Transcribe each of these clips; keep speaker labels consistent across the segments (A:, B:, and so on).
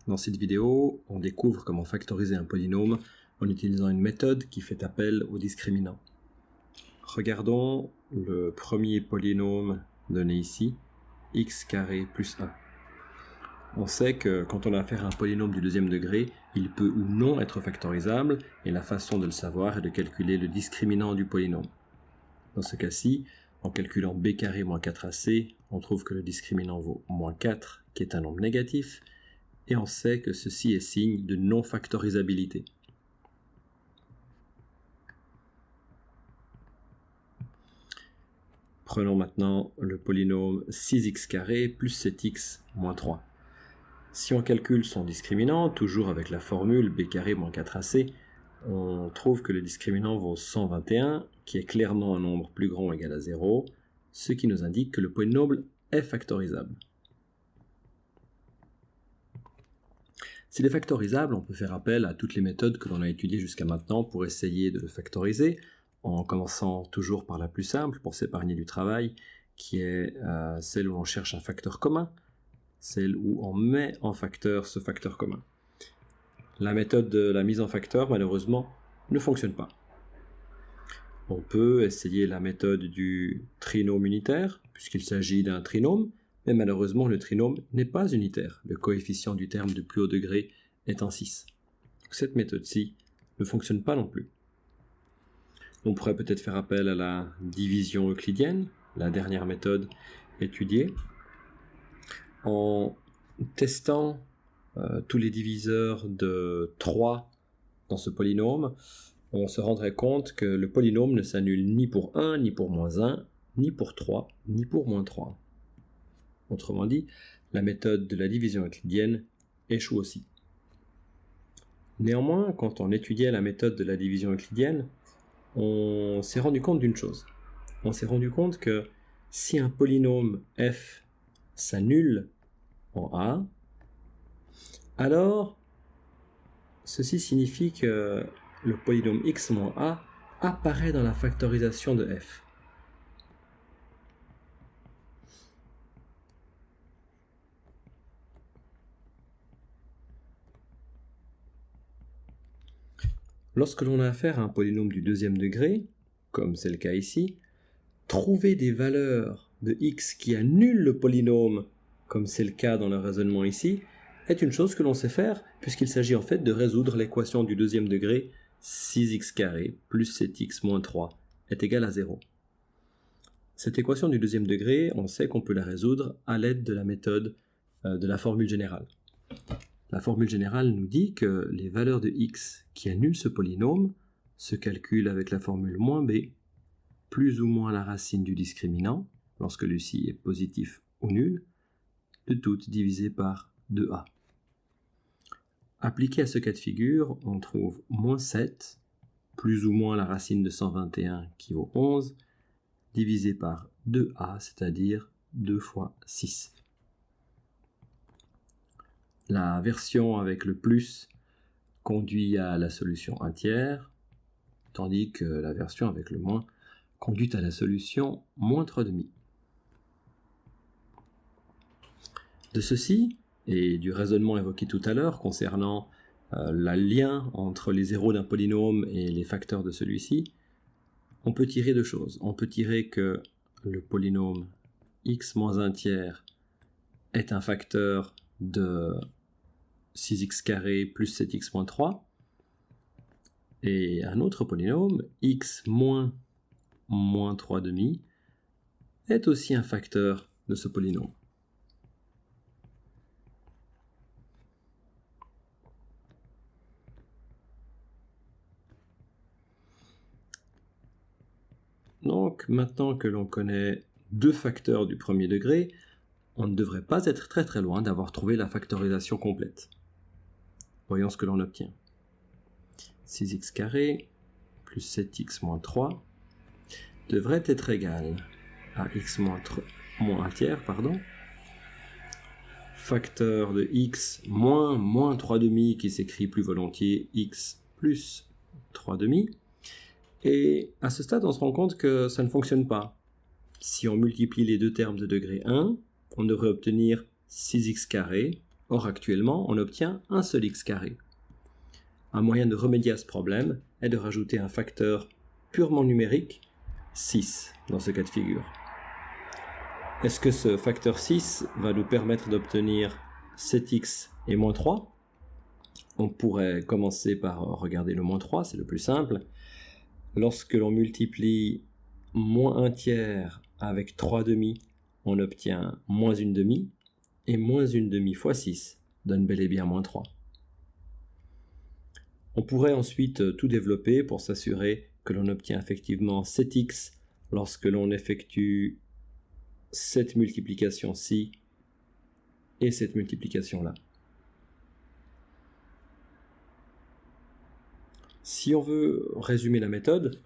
A: Dans cette vidéo, on découvre comment factoriser un polynôme en utilisant une méthode qui fait appel au discriminant. Regardons le premier polynôme donné ici, x carré plus 1. On sait que quand on a affaire à un polynôme du deuxième degré, il peut ou non être factorisable, et la façon de le savoir est de calculer le discriminant du polynôme. Dans ce cas-ci, en calculant b carré moins 4ac, on trouve que le discriminant vaut moins 4, qui est un nombre négatif, et on sait que ceci est signe de non-factorisabilité. Prenons maintenant le polynôme 6x carré plus 7x moins 3. Si on calcule son discriminant, toujours avec la formule b carré moins 4ac, on trouve que le discriminant vaut 121, qui est clairement un nombre plus grand ou égal à 0, ce qui nous indique que le polynôme est factorisable. S'il est factorisable, on peut faire appel à toutes les méthodes que l'on a étudiées jusqu'à maintenant pour essayer de le factoriser, en commençant toujours par la plus simple pour s'épargner du travail, qui est celle où l'on cherche un facteur commun, celle où on met en facteur ce facteur commun. La méthode de la mise en facteur, malheureusement, ne fonctionne pas. On peut essayer la méthode du trinôme unitaire, puisqu'il s'agit d'un trinôme, mais malheureusement le trinôme n'est pas unitaire. Le coefficient du terme de plus haut degré est en 6. Cette méthode-ci ne fonctionne pas non plus. On pourrait peut-être faire appel à la division euclidienne, la dernière méthode étudiée, en testant tous les diviseurs de 3 dans ce polynôme. On se rendrait compte que le polynôme ne s'annule ni pour 1, ni pour moins 1, ni pour 3, ni pour moins 3. Autrement dit, la méthode de la division euclidienne échoue aussi. Néanmoins, quand on étudiait la méthode de la division euclidienne, on s'est rendu compte d'une chose. On s'est rendu compte que si un polynôme f s'annule en A, alors ceci signifie que le polynôme x moins a apparaît dans la factorisation de f. Lorsque l'on a affaire à un polynôme du deuxième degré, comme c'est le cas ici, trouver des valeurs de x qui annulent le polynôme, comme c'est le cas dans le raisonnement ici, est une chose que l'on sait faire, puisqu'il s'agit en fait de résoudre l'équation du deuxième degré 6x carré plus 7x moins 3 est égal à 0. Cette équation du deuxième degré, on sait qu'on peut la résoudre à l'aide de la méthode de la formule générale. La formule générale nous dit que les valeurs de x qui annulent ce polynôme se calculent avec la formule moins b, plus ou moins la racine du discriminant, lorsque celui-ci est positif ou nul, de toutes divisé par 2a. Appliqué à ce cas de figure, on trouve moins 7, plus ou moins la racine de 121 qui vaut 11, divisé par 2a, c'est-à-dire 2 fois 6. La version avec le plus conduit à la solution 1 tiers, tandis que la version avec le moins conduit à la solution moins 3 demi. De ceci, et du raisonnement évoqué tout à l'heure concernant le lien entre les zéros d'un polynôme et les facteurs de celui-ci, on peut tirer deux choses. On peut tirer que le polynôme x moins 1 tiers est un facteur de 6x carré plus 7x moins 3, et un autre polynôme, x moins 3 demi, est aussi un facteur de ce polynôme. Donc, maintenant que l'on connaît deux facteurs du premier degré, on ne devrait pas être très très loin d'avoir trouvé la factorisation complète. Voyons ce que l'on obtient. 6x carré plus 7x moins 3 devrait être égal à x moins 1 tiers, facteur de x moins 3 demi qui s'écrit plus volontiers x plus 3 demi. Et à ce stade, on se rend compte que ça ne fonctionne pas. Si on multiplie les deux termes de degré 1, on devrait obtenir 6x carré Or actuellement, on obtient un seul x carré. Un moyen de remédier à ce problème est de rajouter un facteur purement numérique, 6, dans ce cas de figure. Est-ce que ce facteur 6 va nous permettre d'obtenir 7x et moins 3 ? On pourrait commencer par regarder le moins 3, c'est le plus simple. Lorsque l'on multiplie moins 1 tiers avec 3 demi, on obtient moins 1 demi, et moins 1 demi fois 6 donne bel et bien moins 3. On pourrait ensuite tout développer pour s'assurer que l'on obtient effectivement 7x lorsque l'on effectue cette multiplication-ci et cette multiplication-là. Si on veut résumer la méthode,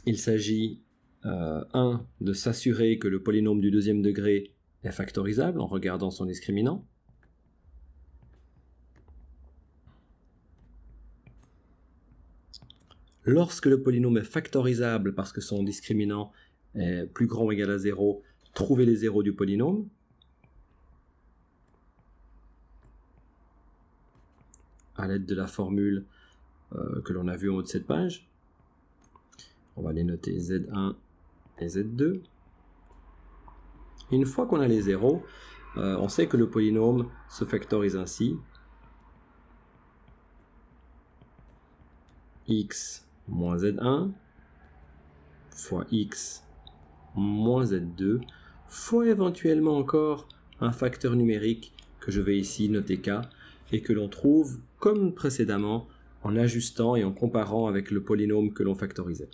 A: il s'agit 1. de s'assurer que le polynôme du deuxième degré est factorisable en regardant son discriminant. Lorsque le polynôme est factorisable parce que son discriminant est plus grand ou égal à 0, trouvez les zéros du polynôme. À l'aide de la formule que l'on a vue en haut de cette page. On va les noter Z1 et Z2. Une fois qu'on a les zéros, on sait que le polynôme se factorise ainsi. X moins Z1 fois X moins Z2 fois éventuellement encore un facteur numérique que je vais ici noter K et que l'on trouve comme précédemment en ajustant et en comparant avec le polynôme que l'on factorisait.